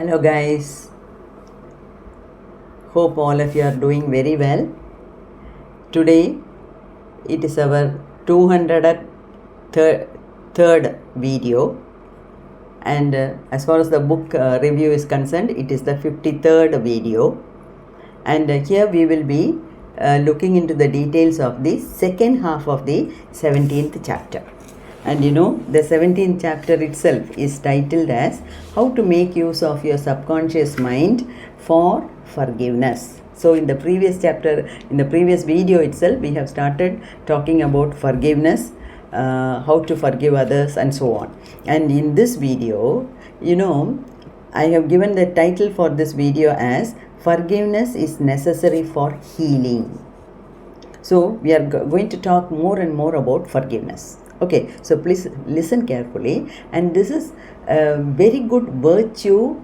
Hello guys, hope all of you are doing very well. Today it is our 203rd video, and as far as the book review is concerned, it is the 53rd video, and here we will be looking into the details of the second half of the 17th chapter. And you know, the 17th chapter itself is titled as How to Make Use of Your Subconscious Mind for Forgiveness. So in the previous chapter, in the previous video itself, we have started talking about forgiveness, how to forgive others and so on. And in this video, you know, I have given the title for this video as Forgiveness is Necessary for Healing. So we are going to talk more and more about forgiveness. Okay, so please listen carefully, and this is a very good virtue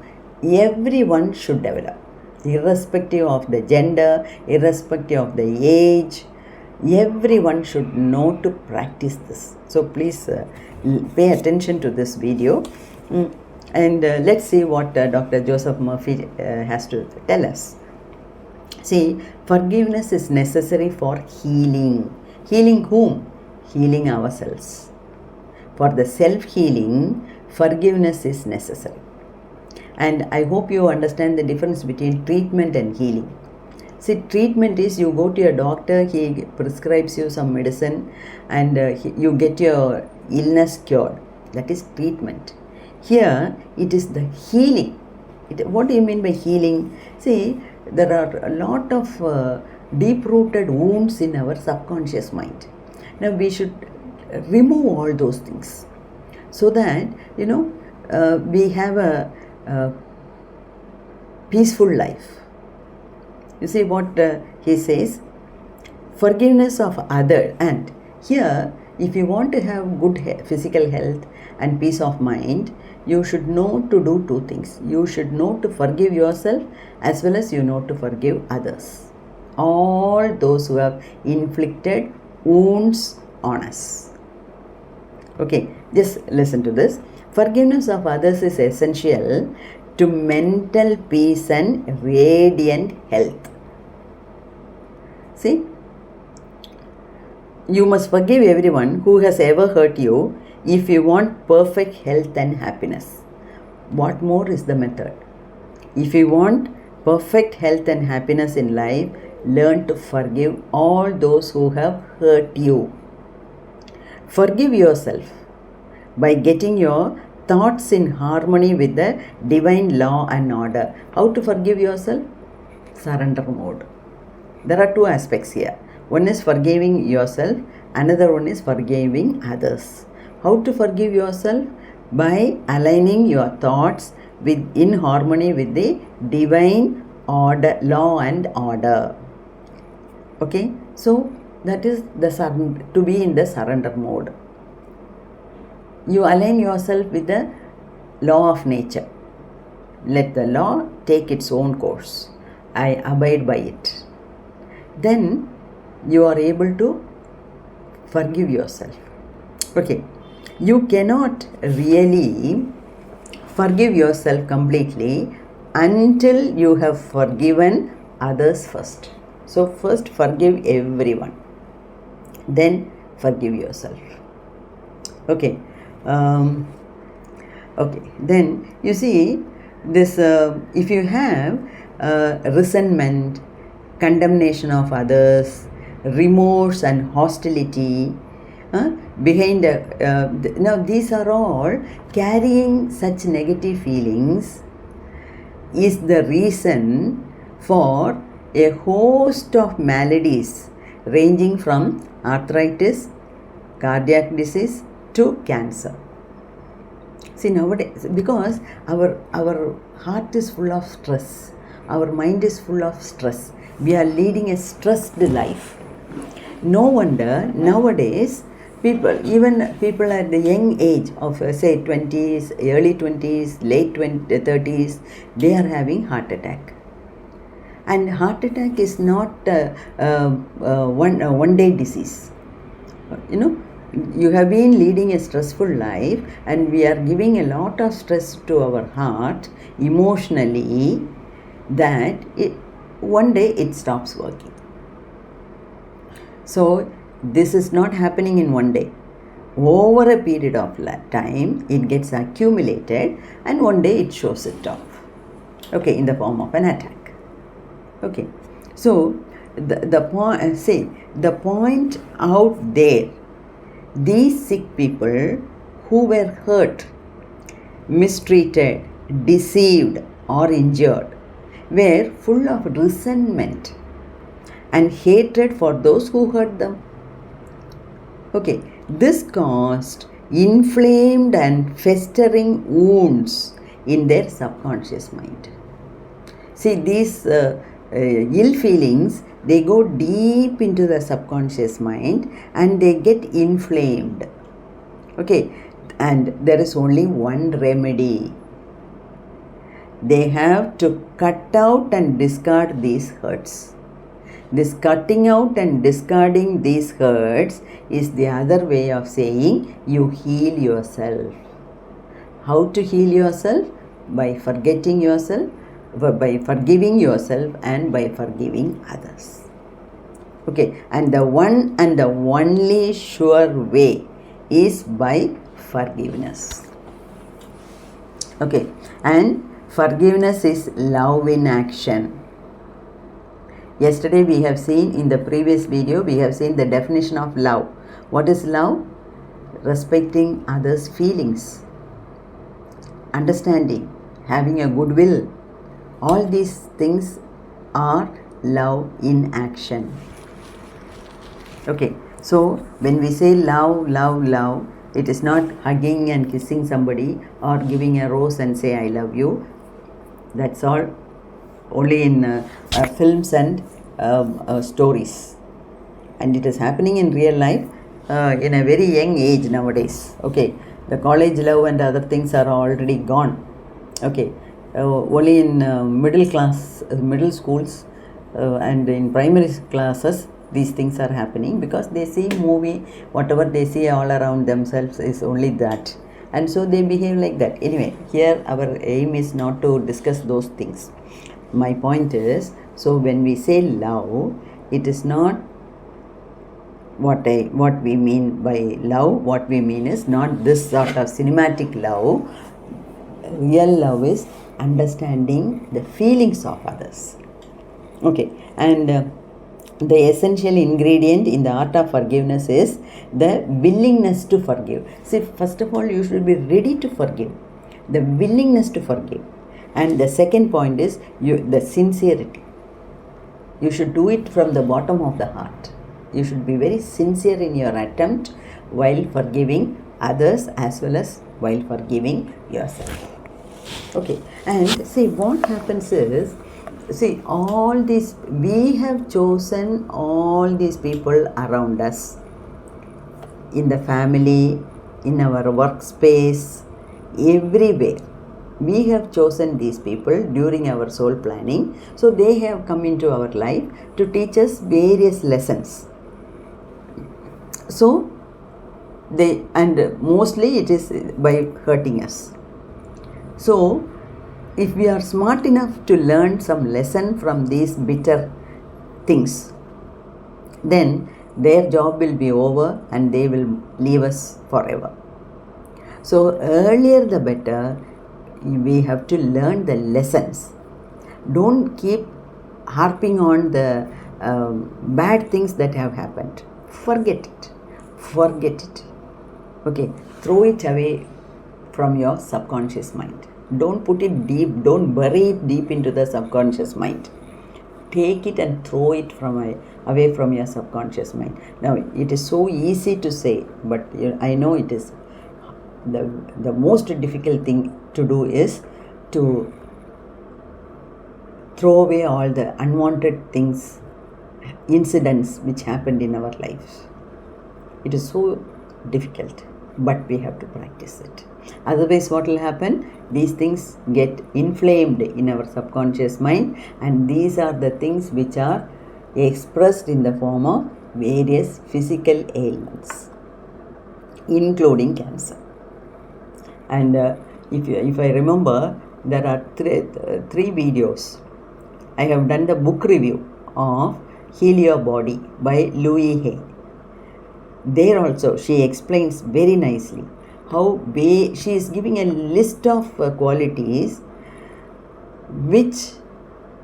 everyone should develop, irrespective of the gender, irrespective of the age. Everyone should know to practice this. So please pay attention to this video, and let's see what Dr. Joseph Murphy has to tell us. See, forgiveness is necessary for healing. Healing whom? Healing ourselves. For the self-healing, forgiveness is necessary. And I hope you understand the difference between treatment and healing. See, treatment is you go to your doctor, he prescribes you some medicine, and you get your illness cured. That is treatment. Here, it is the healing. What do you mean by healing? See, there are a lot of deep-rooted wounds in our subconscious mind. Now we should remove all those things so that, you know, we have a peaceful life. You see what he says? Forgiveness of other. And here, if you want to have good physical health and peace of mind, you should know to do two things. You should know to forgive yourself as well as you know to forgive others. All those who have inflicted wounds on us. Okay, just listen to this. Forgiveness of others is essential to mental peace and radiant health. See, you must forgive everyone who has ever hurt you if you want perfect health and happiness. What more is the method? If you want perfect health and happiness in life, learn to forgive all those who have hurt you. Forgive yourself by getting your thoughts in harmony with the divine law and order. How to forgive yourself? Surrender mode. There are two aspects here. One is forgiving yourself, another one is forgiving others. How to forgive yourself? By aligning your thoughts in harmony with the divine order, law and order. Okay, so that is the to be in the surrender mode. You align yourself with the law of nature. Let the law take its own course. I abide by it. Then you are able to forgive yourself. Okay, you cannot really forgive yourself completely until you have forgiven others first. So first forgive everyone, then forgive yourself. Okay. Okay. Then you see this. If you have resentment, condemnation of others, remorse and hostility behind. Now these are all carrying such negative feelings. Is the reason for a host of maladies ranging from arthritis, cardiac disease to cancer. See, nowadays, because our heart is full of stress, our mind is full of stress, we are leading a stressed life. No wonder nowadays even people at the young age of say 20s, early 20s, late 30s, they are having heart attack. And heart attack is not one day disease. You know, you have been leading a stressful life and we are giving a lot of stress to our heart emotionally, that one day it stops working. So this is not happening in one day. Over a period of time, it gets accumulated and one day it shows it off. Okay, in the form of an attack. Okay, so the point out there, these sick people who were hurt, mistreated, deceived or injured were full of resentment and hatred for those who hurt them. Okay, this caused inflamed and festering wounds in their subconscious mind. See, these ill feelings, they go deep into the subconscious mind and they get inflamed. Okay, and there is only one remedy. They have to cut out and discard these hurts. This cutting out and discarding these hurts is the other way of saying you heal yourself. How to heal yourself? By forgetting yourself, by forgiving yourself and by forgiving others. Okay, and the one and the only sure way is by forgiveness. Okay, and forgiveness is love in action. Yesterday we have seen, in the previous video, we have seen the definition of love. What is love? Respecting others' feelings, understanding, having a good will. All these things are love in action. Okay, so when we say love, love, love, it is not hugging and kissing somebody or giving a rose and say I love you. That's all only in films and stories, and it is happening in real life in a very young age nowadays. Okay, the college love and other things are already gone. Okay, only in middle schools and in primary classes these things are happening, because they see movie, whatever they see all around themselves is only that, and so they behave like that. Anyway, here our aim is not to discuss those things. My point is, so when we say love, it is not what we mean by love. What we mean is not this sort of cinematic love. Real love is understanding the feelings of others. Okay, and the essential ingredient in the art of forgiveness is the willingness to forgive. See, first of all, you should be ready to forgive, the willingness to forgive. And the second point is the sincerity. You should do it from the bottom of the heart. You should be very sincere in your attempt while forgiving others as well as while forgiving yourself. Okay, and see what happens is, see, all these, we have chosen all these people around us, in the family, in our workspace, everywhere. We have chosen these people during our soul planning. So they have come into our life to teach us various lessons. So and mostly it is by hurting us. So if we are smart enough to learn some lesson from these bitter things, then their job will be over and they will leave us forever. So earlier the better. We have to learn the lessons. Don't keep harping on the bad things that have happened. Forget it. Forget it. Okay, throw it away from your subconscious mind. Don't put it deep. Don't bury it deep into the subconscious mind. Take it and throw it away from your subconscious mind. Now, it is so easy to say, but I know it is. The most difficult thing to do is to throw away all the unwanted things, incidents which happened in our lives. It is so difficult, but we have to practice it. Otherwise, what will happen? These things get inflamed in our subconscious mind, and these are the things which are expressed in the form of various physical ailments. including cancer. And if I remember, there are three videos. I have done the book review of Heal Your Body by Louise Hay. There also she explains very nicely how she is giving a list of qualities which,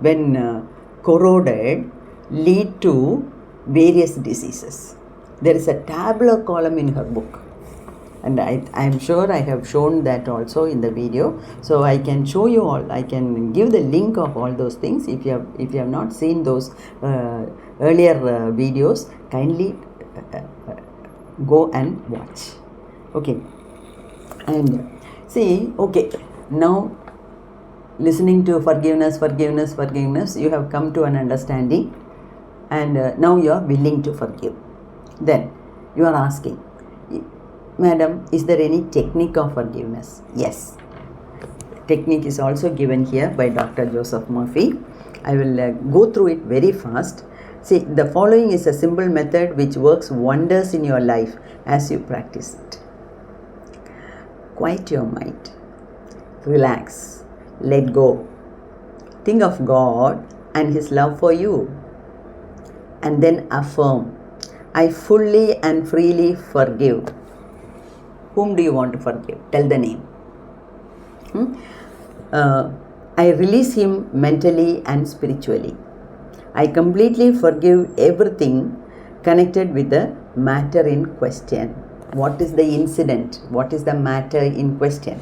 when corroded, lead to various diseases. There is a tabular column in her book, and I am sure I have shown that also in the video, so I can show you all. I can give the link of all those things. If you have not seen those earlier videos, kindly go and watch. Okay, and see, okay, now listening to forgiveness, you have come to an understanding, and now you are willing to forgive. Then you are asking, Madam, is there any technique of forgiveness? Yes. Technique is also given here by Dr. Joseph Murphy. I will go through it very fast. See, the following is a simple method which works wonders in your life as you practice it. Quiet your mind. Relax. Let go. Think of God and His love for you. And then affirm, I fully and freely forgive. Whom do you want to forgive? Tell the name. I release him mentally and spiritually. I completely forgive everything connected with the matter in question. What is the incident? What is the matter in question?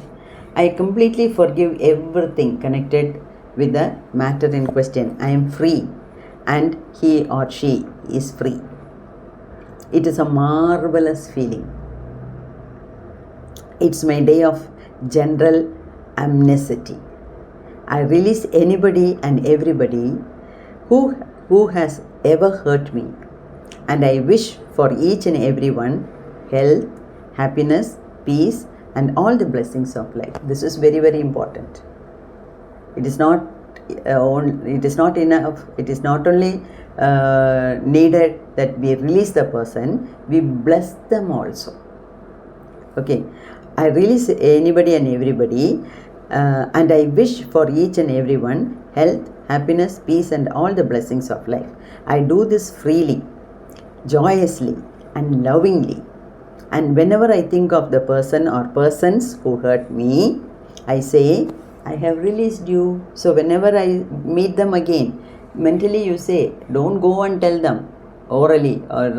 I completely forgive everything connected with the matter in question. I am free, and he or she is free. It is a marvelous feeling. It's my day of general amnesty. I release anybody and everybody who has ever hurt me, and I wish for each and everyone health, happiness, peace, and all the blessings of life. This is very, very important. It is not enough. It is not only needed that we release the person, we bless them also. Okay, I release anybody and everybody, and I wish for each and everyone health, happiness, peace, and all the blessings of life. I do this freely, joyously, and lovingly. And whenever I think of the person or persons who hurt me, I say, I have released you. So whenever I meet them again, mentally you say, don't go and tell them orally or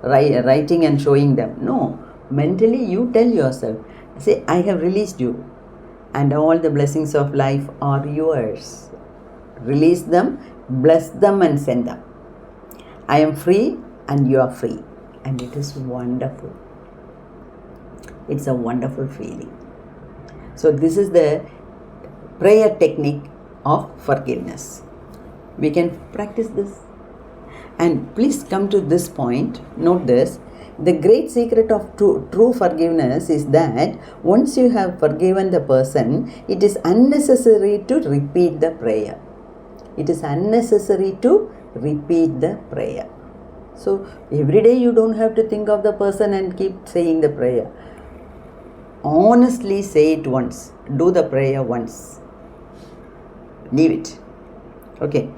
writing and showing them. No, mentally you tell yourself, say, I have released you, and all the blessings of life are yours. Release them, bless them, and send them. I am free and you are free. And it is wonderful. It's a wonderful feeling. So this is the prayer technique of forgiveness. We can practice this. And please come to this point. Note this. The great secret of true forgiveness is that once you have forgiven the person, it is unnecessary to repeat the prayer. It is unnecessary to repeat the prayer. So every day you don't have to think of the person and keep saying the prayer. Honestly say it once. Do the prayer once. Leave it. Okay.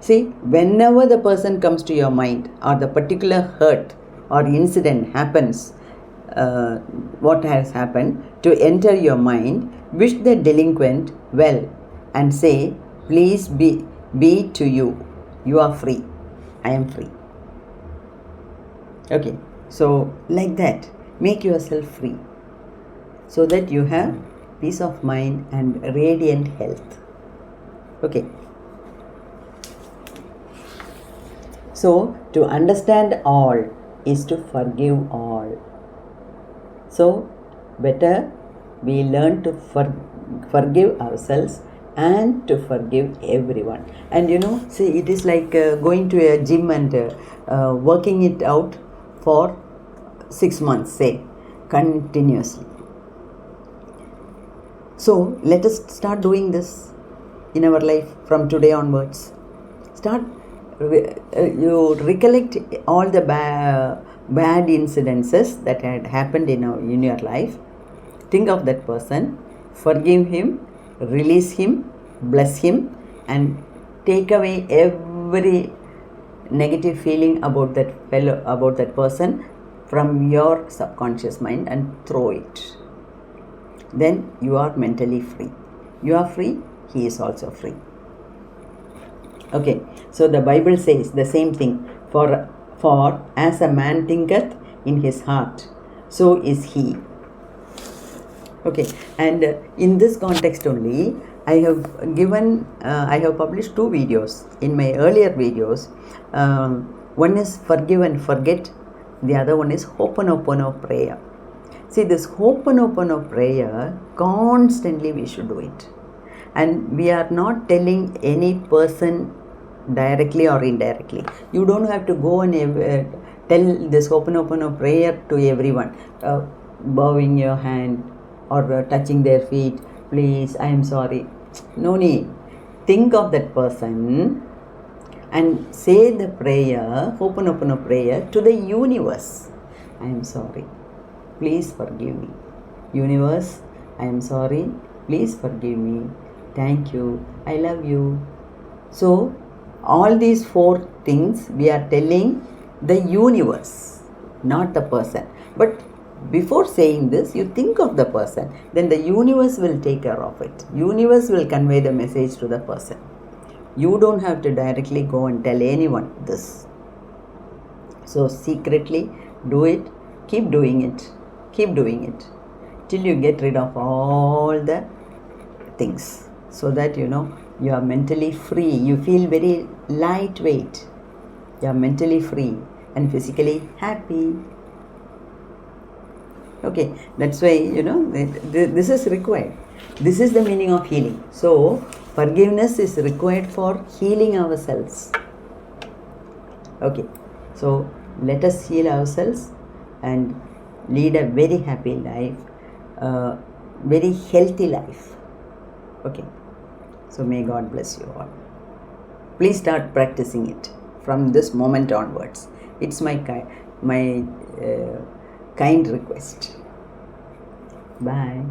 See, whenever the person comes to your mind or the particular hurt or incident happens, what has happened, to enter your mind, wish the delinquent well and say, please be to you. You are free. I am free. Okay. So like that, make yourself free so that you have peace of mind and radiant health. Okay. So, to understand all is to forgive all. So, better we learn to forgive ourselves and to forgive everyone. And see, it is like going to a gym and working it out for 6 months, say, continuously. So, let us start doing this in our life from today onwards. You recollect all the bad incidences that had happened in your life. Think of that person, forgive him, release him, bless him, and take away every negative feeling about that person from your subconscious mind and throw it. Then you are mentally free. You are free, he is also free. Okay, so the Bible says the same thing. For as a man thinketh in his heart, so is he. Okay, and in this context only, I have published 2 videos in my earlier videos. One is forgive and forget. The other one is Ho'oponopono prayer. See, this Ho'oponopono prayer, constantly we should do it. And we are not telling any person directly or indirectly. You don't have to go and tell this Ho'oponopono prayer to everyone, bowing your hand or touching their feet. Please, I am sorry. No need. Think of that person and say the prayer, Ho'oponopono prayer, to the universe. I am sorry. Please forgive me. Universe, I am sorry. Please forgive me. Thank you. I love you. So, all these 4 things we are telling the universe, not the person. But before saying this, you think of the person, then the universe will take care of it. Universe will convey the message to the person. You don't have to directly go and tell anyone this. So secretly do it, keep doing it till you get rid of all the things, so that you are mentally free. You feel very lightweight. You are mentally free and physically happy. Okay, that's why this is required. This is the meaning of healing. So forgiveness is required for healing ourselves. Okay, so let us heal ourselves and lead a very happy life, very healthy life. Okay, so may God bless you all. Please start practicing it from this moment onwards. It's my kind request. Bye.